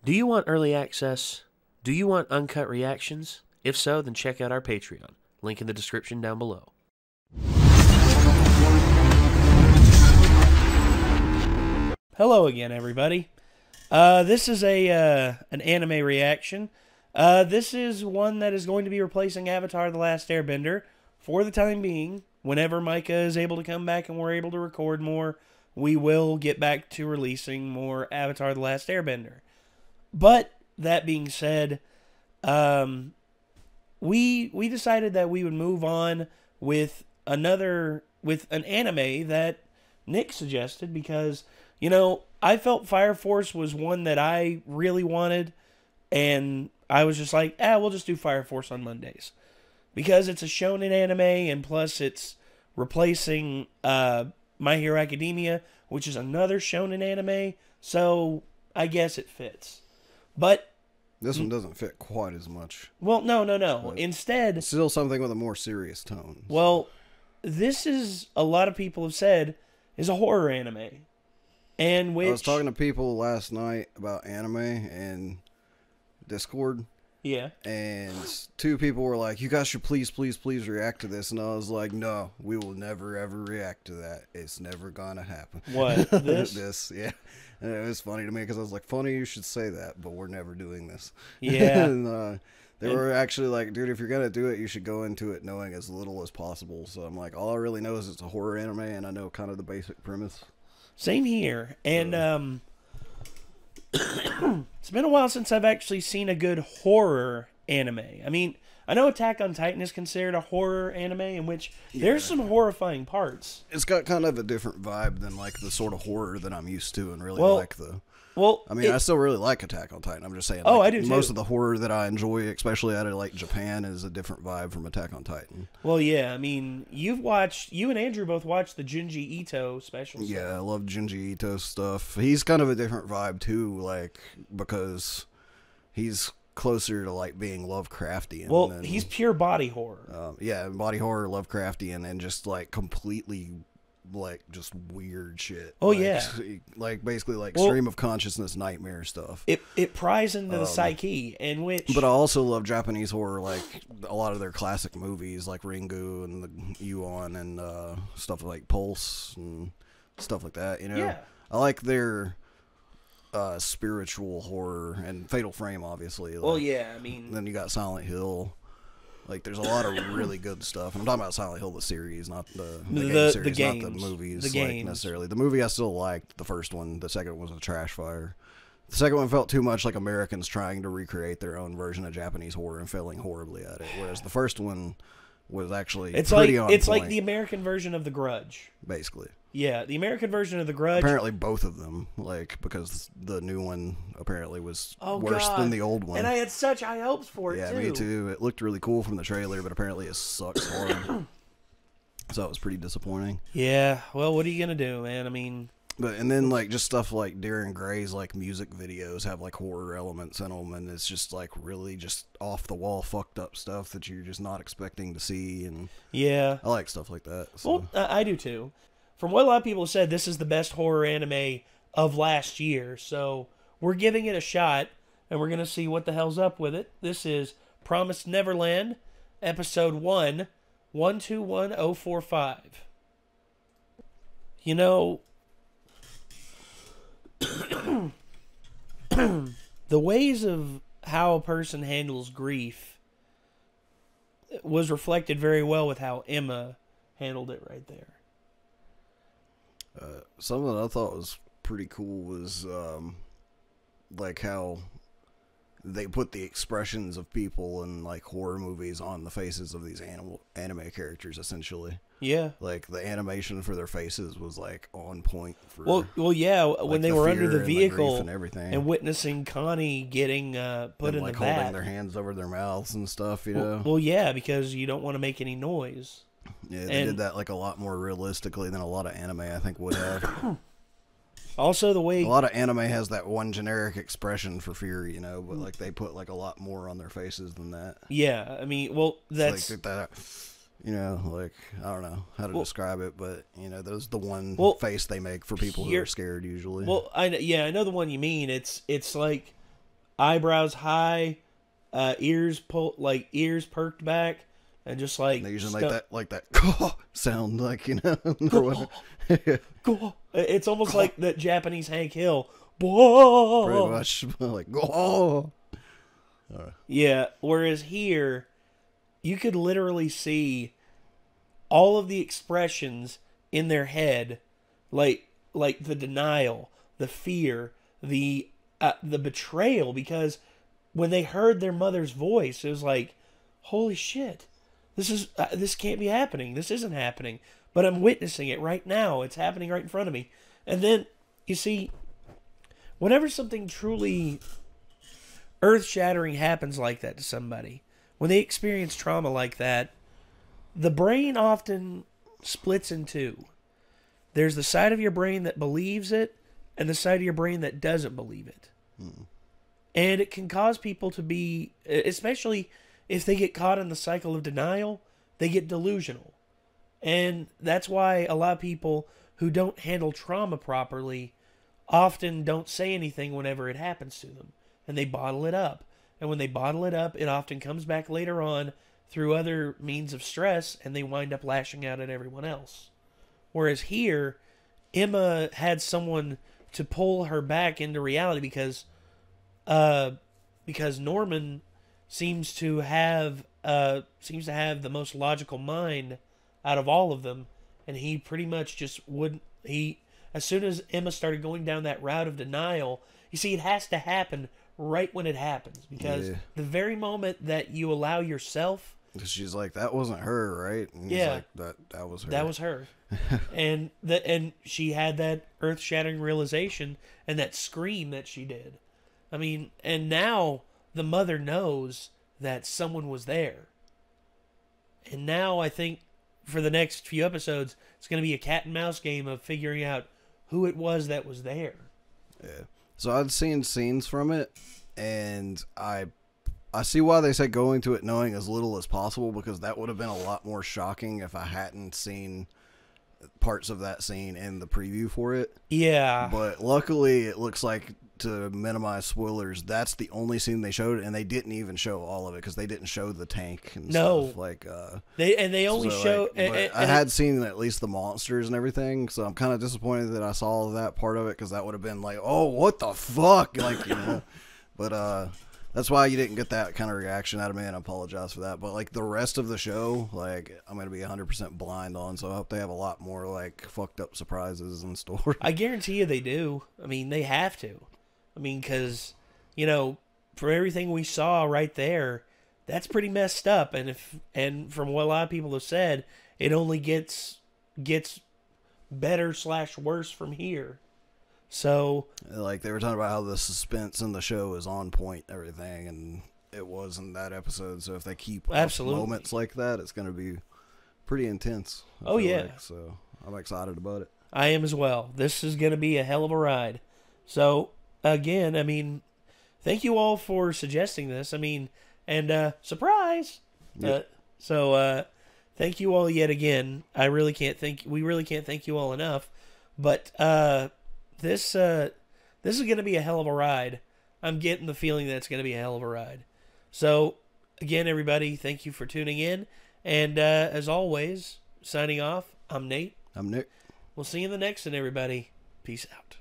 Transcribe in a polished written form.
Do you want early access? Do you want uncut reactions? If so, then check out our Patreon. Link in the description down below. Hello again, everybody. This is an anime reaction. This is one that is going to be replacing Avatar: The Last Airbender for the time being. Whenever Micah is able to come back and we're able to record more, we will get back to releasing more Avatar: The Last Airbender. But that being said, we decided that we would move on with an anime that Nick suggested because, you know, I felt Fire Force was one that I really wanted, and I was just like, we'll just do Fire Force on Mondays. Because it's a shonen anime, and plus it's replacing My Hero Academia, which is another shonen anime, so I guess it fits. But this one doesn't fit quite as much. Well, no. Instead, it's still something with a more serious tone. Well, this is, a lot of people have said, is a horror anime. And which, I was talking to people last night about anime and Discord. Yeah. And two people were like, you guys should please react to this. And I was like, no, we will never, ever react to that. It's never gonna happen. What? This? This, yeah. And it was funny to me because I was like, funny you should say that, but we're never doing this. Yeah. And they were actually like, dude, if you're gonna do it, you should go into it knowing as little as possible. So I'm like, all I really know is it's a horror anime, and I know kind of the basic premise. Same here. And it's been a while since I've actually seen a good horror anime. I mean, I know Attack on Titan is considered a horror anime in which there's some horrifying parts. It's got kind of a different vibe than like the sort of horror that I'm used to and really like the... Well, I mean, I still really like Attack on Titan. I'm just saying. Oh, like, I do too. Most of the horror that I enjoy, especially out of like Japan, is a different vibe from Attack on Titan. Well, yeah. I mean, you and Andrew both watched the Junji Ito special. Yeah, I love Junji Ito stuff. He's kind of a different vibe too, like because he's closer to like being Lovecraftian. Well, he's pure body horror. Yeah, body horror, Lovecraftian, and just like completely. Like just weird shit. Oh, like, yeah. Like basically like stream of consciousness nightmare stuff. It pries into the psyche, and which. But I also love Japanese horror, like a lot of their classic movies, like Ringu and the Yuan and stuff like Pulse and stuff like that. You know, yeah. I like their spiritual horror and Fatal Frame, obviously. Like, well, yeah. I mean, then you got Silent Hill. Like, there's a lot of really good stuff. I'm talking about Silent Hill, the series, not the game series, games, not the movies, the games. Like, necessarily. The movie I still liked, the first one. The second one was a trash fire. The second one felt too much like Americans trying to recreate their own version of Japanese horror and failing horribly at it. Whereas the first one was actually pretty on point. Like the American version of The Grudge. Basically. Yeah, the American version of The Grudge. Apparently both of them, like, because the new one apparently was worse than the old one. And I had such high hopes for it, too. Yeah, me too. It looked really cool from the trailer, but apparently it sucks hard. So it was pretty disappointing. Yeah, well, what are you going to do, man? I mean... And then, like, just stuff like Darren Gray's, like, music videos have, like, horror elements in them, and it's just, like, really just off-the-wall fucked up stuff that you're just not expecting to see, and... Yeah. I like stuff like that. So. Well, I do, too. From what a lot of people have said, this is the best horror anime of last year, so we're giving it a shot, and we're going to see what the hell's up with it. This is Promised Neverland, Episode 1, 121045. You know, the ways of how a person handles grief was reflected very well with how Emma handled it right there. Something that I thought was pretty cool was like how they put the expressions of people in like horror movies on the faces of these anime characters, essentially. Yeah. Like the animation for their faces was like on point for well yeah, like, when they were under the vehicle and everything. And witnessing Connie getting put in like the vat. holding their hands over their mouths and stuff, you know. Well, yeah, because you don't want to make any noise. Yeah, they did that like a lot more realistically than a lot of anime I think would have. Also, the way a lot of anime has that one generic expression for fear, you know, but like they put like a lot more on their faces than that. Yeah, I mean, well, that's like that, you know, like I don't know how to describe it, but you know, there's the one face they make for people who are scared usually. Well, I know the one you mean. It's like eyebrows high, ears perked back, and just like they using like that sound, like, you know. It's almost like that Japanese Hank Hill. Pretty much like go. Yeah. Whereas here, you could literally see all of the expressions in their head, like the denial, the fear, the betrayal, because when they heard their mother's voice, it was like, holy shit, this can't be happening. This isn't happening, but I'm witnessing it right now. It's happening right in front of me. And then, you see, whenever something truly earth-shattering happens like that to somebody, when they experience trauma like that, the brain often splits in two. There's the side of your brain that believes it, and the side of your brain that doesn't believe it. And it can cause people to be, especially if they get caught in the cycle of denial, they get delusional. And that's why a lot of people who don't handle trauma properly often don't say anything whenever it happens to them. And they bottle it up. And when they bottle it up, it often comes back later on through other means of stress, and they wind up lashing out at everyone else. Whereas here, Emma had someone to pull her back into reality because Norman seems to have the most logical mind out of all of them, and he pretty much just wouldn't. As soon as Emma started going down that route of denial, you see, it has to happen right when it happens, because the very moment that you allow yourself. She's like, that wasn't her, right? And he's like, that was her. That was her. and she had that earth-shattering realization and that scream that she did. I mean, and now the mother knows that someone was there. And now I think for the next few episodes, it's going to be a cat and mouse game of figuring out who it was that was there. Yeah. So I'd seen scenes from it, and I see why they say go into it knowing as little as possible, because that would have been a lot more shocking if I hadn't seen parts of that scene in the preview for it. Yeah. But luckily, it looks like, to minimize spoilers, that's the only scene they showed, and they didn't even show all of it because they didn't show the tank and stuff. Like, they only show. I had seen at least the monsters and everything, so I'm kind of disappointed that I saw that part of it, because that would have been like, oh, what the fuck, like, you know. But that's why you didn't get that kind of reaction out of me, and I apologize for that. But like the rest of the show, like, I'm gonna be 100% blind on, so I hope they have a lot more like fucked up surprises in store. I guarantee you they do. I mean, they have to. I mean, because, you know, for everything we saw right there, that's pretty messed up. And from what a lot of people have said, it only gets better / worse from here. So, like, they were talking about how the suspense in the show is on point, everything, and it was in that episode. So if they keep moments like that, it's going to be pretty intense. Oh yeah. Like. So I'm excited about it. I am as well. This is going to be a hell of a ride. So again, I mean, thank you all for suggesting this. I mean, and surprise. Yep. Thank you all yet again. We really can't thank you all enough. But this is going to be a hell of a ride. I'm getting the feeling that it's going to be a hell of a ride. So again, everybody, thank you for tuning in. And as always, signing off, I'm Nate. I'm Nick. We'll see you in the next one, everybody. Peace out.